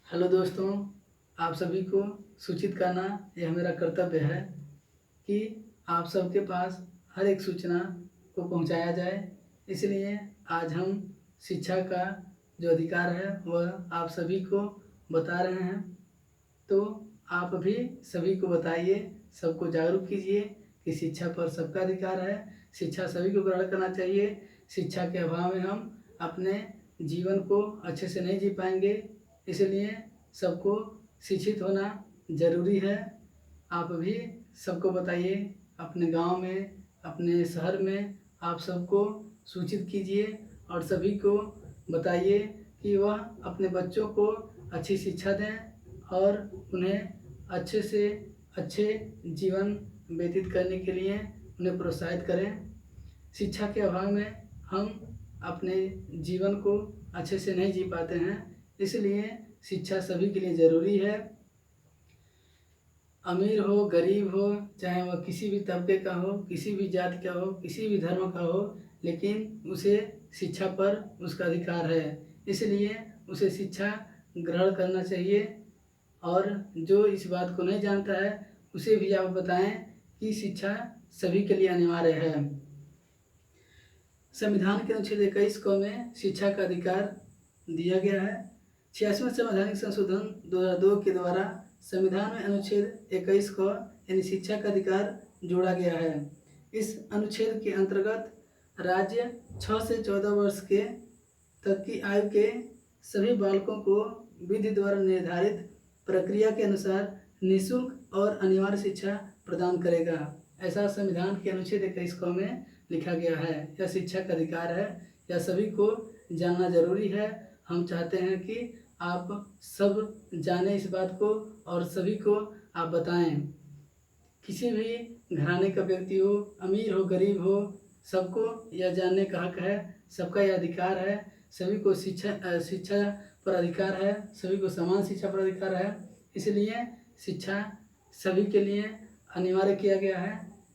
Hello दोस्तों, आप सभी को सूचित करना यह मेरा कर्तव्य है कि आप सबके पास हर एक सूचना को पहुंचाया जाए। इसलिए आज हम शिक्षा का जो अधिकार है वह आप सभी को बता रहे हैं। तो आप भी सभी को बताइए, सबको जागरूक कीजिए कि शिक्षा पर सबका अधिकार है। शिक्षा सभी को ग्रहण करना चाहिए। शिक्षा के अभाव में हम अपने जीवन को अच्छे से नहीं जी पाएंगे। इसलिए सबको शिक्षित होना ज़रूरी है। आप भी सबको बताइए, अपने गांव में, अपने शहर में आप सबको सूचित कीजिए और सभी को बताइए कि वह अपने बच्चों को अच्छी शिक्षा दें और उन्हें अच्छे से अच्छे जीवन व्यतीत करने के लिए उन्हें प्रोत्साहित करें। शिक्षा के अभाव में हम अपने जीवन को अच्छे से नहीं जी पाते हैं। इसलिए शिक्षा सभी के लिए ज़रूरी है। अमीर हो, गरीब हो, चाहे वह किसी भी तबके का हो, किसी भी जाति का हो, किसी भी धर्म का हो, लेकिन उसे शिक्षा पर उसका अधिकार है। इसलिए उसे शिक्षा ग्रहण करना चाहिए। और जो इस बात को नहीं जानता है उसे भी आप बताएं कि शिक्षा सभी के लिए अनिवार्य है। संविधान के अनुच्छेद 21 क में शिक्षा का अधिकार दिया गया है। 86वें संवैधानिक संशोधन 2002 के द्वारा संविधान में अनुच्छेद 21 क यानी शिक्षा का अधिकार जोड़ा गया है। इस अनुच्छेद के अंतर्गत राज्य 6 से 14 वर्ष के तक की आयु के सभी बालकों को विधि द्वारा निर्धारित प्रक्रिया के अनुसार निःशुल्क और अनिवार्य शिक्षा प्रदान करेगा। ऐसा संविधान के अनुच्छेद 21 क में लिखा गया है। यह शिक्षा का अधिकार है। यह सभी को जानना जरूरी है। हम चाहते हैं कि आप सब जानें इस बात को और सभी को आप बताएं। किसी भी घराने का व्यक्ति हो, अमीर हो, गरीब हो, सबको यह जानने का हक है। सबका यह अधिकार है। सभी को शिक्षा पर अधिकार है। सभी को समान शिक्षा पर अधिकार है। इसलिए शिक्षा सभी के लिए अनिवार्य किया गया है।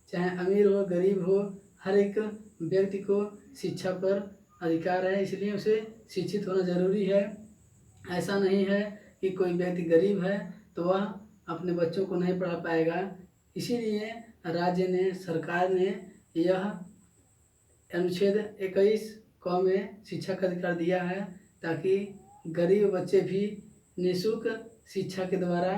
चाहे अमीर हो, गरीब हो, हर एक व्यक्ति को शिक्षा पर अधिकार है। इसलिए उसे शिक्षित होना ज़रूरी है। ऐसा नहीं है कि कोई व्यक्ति गरीब है तो वह अपने बच्चों को नहीं पढ़ा पाएगा। इसीलिए राज्य ने, सरकार ने यह अनुच्छेद 21 क में शिक्षा का अधिकार दिया है ताकि गरीब बच्चे भी निःशुल्क शिक्षा के द्वारा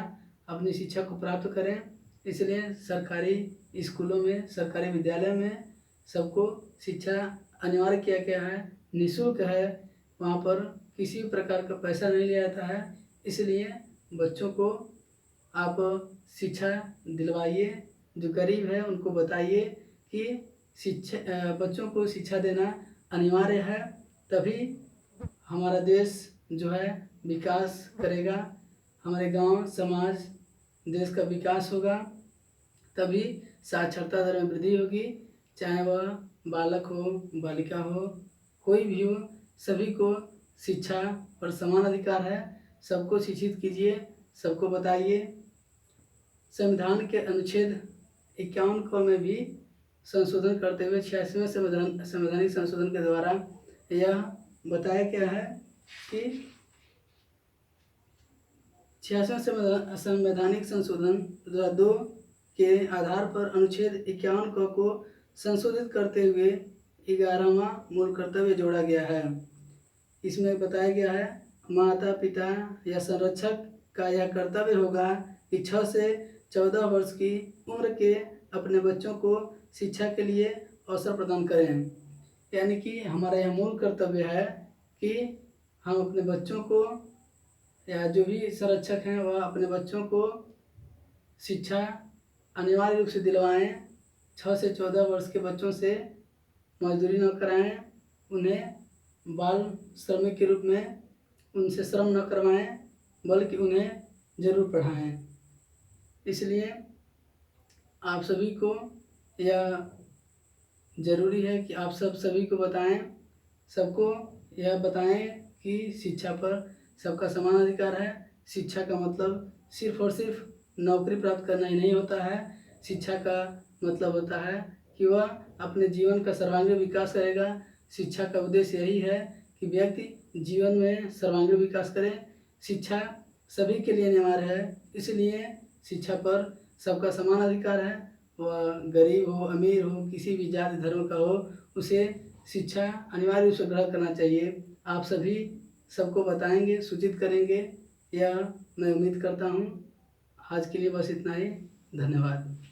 अपनी शिक्षा को प्राप्त करें। इसलिए सरकारी स्कूलों में, सरकारी विद्यालय में सबको शिक्षा अनिवार्य किया गया है। निःशुल्क है। वहाँ पर किसी प्रकार का पैसा नहीं लिया जाता है। इसलिए बच्चों को आप शिक्षा दिलवाइए। जो गरीब है उनको बताइए कि बच्चों को शिक्षा देना अनिवार्य है। तभी हमारा देश जो है विकास करेगा। हमारे गांव, समाज, देश का विकास होगा। तभी साक्षरता दर में वृद्धि होगी। चाहे वह बालक हो, बालिका हो, कोई भी हो, सभी को शिक्षा पर समान अधिकार है। सबको शिक्षित कीजिए, सबको बताइए। संविधान के अनुच्छेद 51 क में भी संशोधन करते हुए 86वें संवैधानिक संशोधन के द्वारा यह बताया गया है कि 86वें संवैधानिक संशोधन 2002 के आधार पर अनुच्छेद 51 क को संशोधित करते हुए 11वां मूल कर्तव्य जोड़ा गया है। इसमें बताया गया है, माता पिता या संरक्षक का यह कर्तव्य होगा कि 6 से 14 वर्ष की उम्र के अपने बच्चों को शिक्षा के लिए अवसर प्रदान करें। यानी कि हमारा यह मूल कर्तव्य है कि हम अपने बच्चों को, या जो भी संरक्षक हैं वह अपने बच्चों को शिक्षा अनिवार्य रूप से दिलवाएं। 6 से 14 वर्ष के बच्चों से मजदूरी न कराएं। उन्हें बाल श्रमिक के रूप में उनसे श्रम न करवाएं, बल्कि उन्हें ज़रूर पढ़ाएं। इसलिए आप सभी को यह ज़रूरी है कि आप सभी को बताएं। सबको यह बताएं कि शिक्षा पर सबका समान अधिकार है। शिक्षा का मतलब सिर्फ और सिर्फ नौकरी प्राप्त करना ही नहीं होता है। शिक्षा का मतलब होता है कि वह अपने जीवन का सर्वांगीण विकास करेगा। शिक्षा का उद्देश्य यही है कि व्यक्ति जीवन में सर्वांगीण विकास करे। शिक्षा सभी के लिए अनिवार्य है। इसलिए शिक्षा पर सबका समान अधिकार है। वह गरीब हो, अमीर हो, किसी भी जाति धर्म का हो, उसे शिक्षा अनिवार्य रूप से ग्रहण करना चाहिए। आप सभी सबको बताएंगे, सूचित करेंगे, यह मैं उम्मीद करता हूँ। आज के लिए बस इतना ही। धन्यवाद।